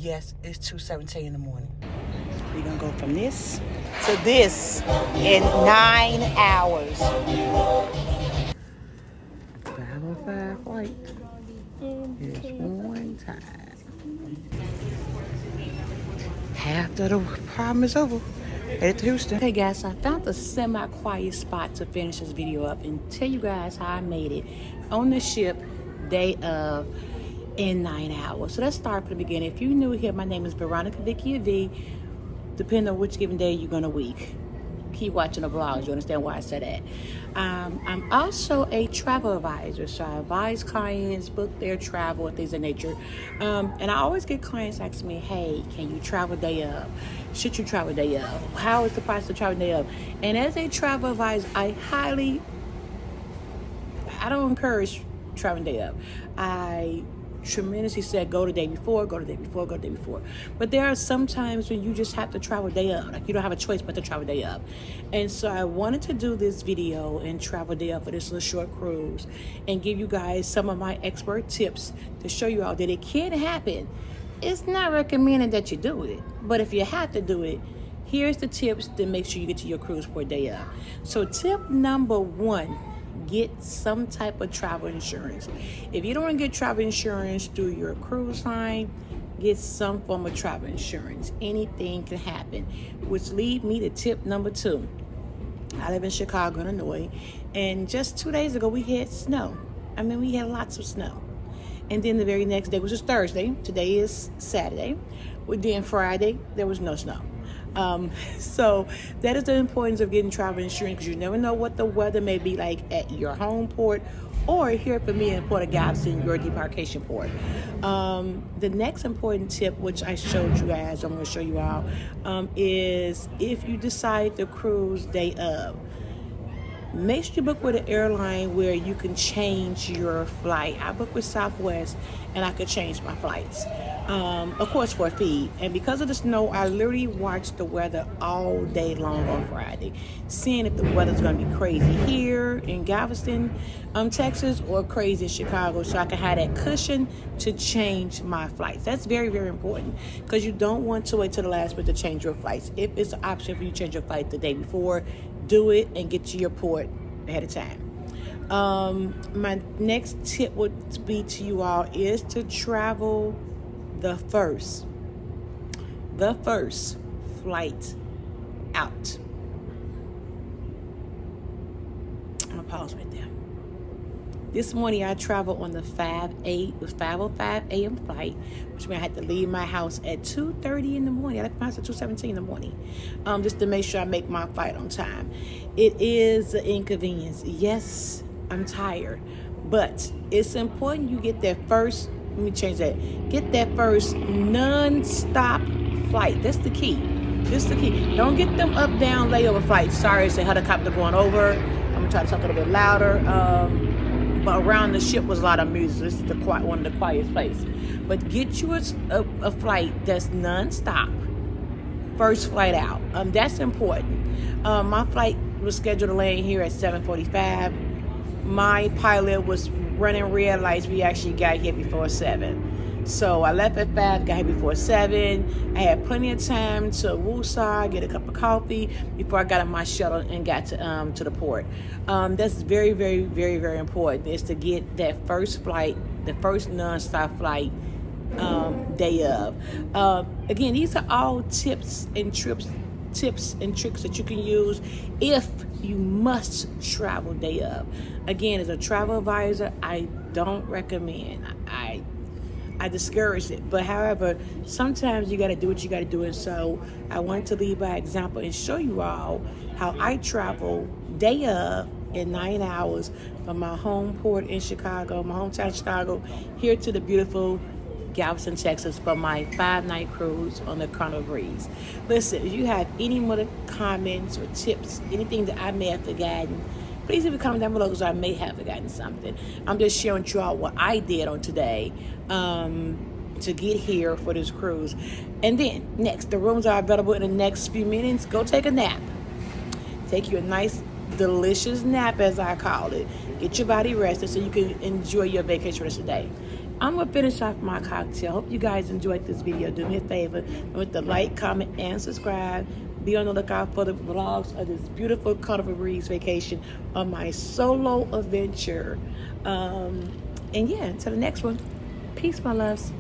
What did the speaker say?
Yes, it's 2:17 in the morning. We're gonna go from this to this in 9 hours. 5:05 flight is on time. Half of the problem is over. Headed to Houston. Hey guys, I found a semi-quiet spot to finish this video up and tell you guys how I made it on the ship day of in 9 hours. So let's start from the beginning. If you're new here, my name is Veronica Vicky V. Depending on which given day you're gonna week. Keep watching the vlogs, you understand why I said that. I'm also a travel advisor, so I advise clients book their travel and things of nature. And I always get clients asking me, hey, can you travel day of? Should you travel day of? How is the price of travel day of? And as a travel advisor, I don't encourage traveling day of. I tremendously said go the day before. But there are some times when you just have to travel day of. Like you don't have a choice but to travel day of. And so I wanted to do this video and travel day of for this little short cruise and give you guys some of my expert tips to show you all that it can happen. It's not recommended that you do it, but if you have to do it, here's the tips to make sure you get to your cruise for a day of. So tip number 1, get some type of travel insurance. If you don't want to get travel insurance through your cruise line, get some form of travel insurance. Anything can happen, which lead me to tip number 2. I live in Chicago, Illinois, and just 2 days ago we had snow. We had lots of snow. And then the very next day, which is Thursday, today is Saturday, then Friday, there was no snow. So that is the importance of getting travel insurance, because you never know what the weather may be like at your home port or here for me in Port of Galveston, your debarkation port. The next important tip, which I showed you guys, I'm going to show you all, is if you decide to cruise day of, make sure you book with an airline where you can change your flight. I booked with Southwest and I could change my flights. Of course for a fee. And because of the snow, I literally watched the weather all day long on Friday, seeing if the weather's going to be crazy here in Galveston, Texas, or crazy in Chicago, so I can have that cushion to change my flights. That's very, very important, because you don't want to wait till the last minute to change your flights. If it's an option for you to change your flight the day before, do it and get to your port ahead of time. My next tip would be to you all is to travel the first flight out. I'm gonna pause right there. This morning I traveled on the 5:05 a.m. flight, which meant I had to leave my house at 2:30 in the morning. I left my house at 2:17 in the morning, just to make sure I make my flight on time. It is an inconvenience. Yes, I'm tired, but it's important you get that first. Let me change that. Get that first non-stop flight. That's the key. Don't get them up, down, layover flights. Sorry, it's a helicopter going over. I'm gonna try to talk a little bit louder. But around the ship was a lot of music. This is one of the quietest places. But get you a flight that's non-stop. First flight out. That's important. My flight was scheduled to land here at 7:45. My pilot was running red lights. We actually got here before 7. So I left at 5, got here before 7. I had plenty of time to woosah, get a cup of coffee before I got on my shuttle and got to the port. That's very, very, very, very important, is to get that first flight, the first non-stop flight day of. Again, these are all tips and tricks that you can use if you must travel day of. Again, as a travel advisor, I don't recommend. I discourage it. But however, sometimes you got to do what you got to do. And so I wanted to lead by example and show you all how I travel day of in 9 hours from my home port in Chicago, my hometown Chicago, here to the beautiful Galveston, Texas, for my 5-night cruise on the Carnival Breeze. Listen, if you have any more comments or tips, anything that I may have forgotten, please leave a comment down below, because I may have forgotten something. I'm just sharing with you all what I did on today to get here for this cruise. And then next, the rooms are available in the next few minutes. Go take a nap. Take you a nice, delicious nap, as I call it. Get your body rested so you can enjoy your vacation for the day. I'm going to finish off my cocktail. Hope you guys enjoyed this video. Do me a favor with the like, comment, and subscribe. Be on the lookout for the vlogs of this beautiful Carnival Breeze vacation on my solo adventure. And yeah, until the next one. Peace, my loves.